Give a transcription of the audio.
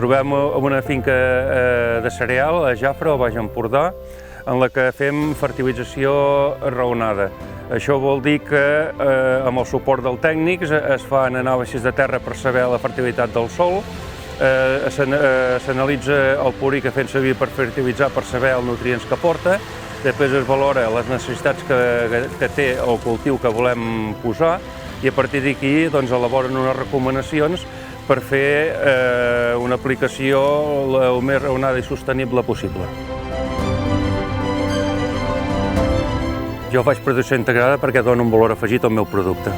trobem en una finca de cereal, a Jafre, al Baix Empordà, en la que fem fertilització raonada. Això vol dir que amb el suport del tècnic es fan anàlisis de terra per saber la fertilitat del sòl, s'analitza el purí que fem servir per fertilitzar per saber els nutrients que porta, després es valora les necessitats que té el cultiu que volem posar i a partir d'aquí elaboren unes recomanacions per fer una aplicació el més raonada i sostenible possible. Jo faig producció integrada perquè dono un valor afegit al meu producte.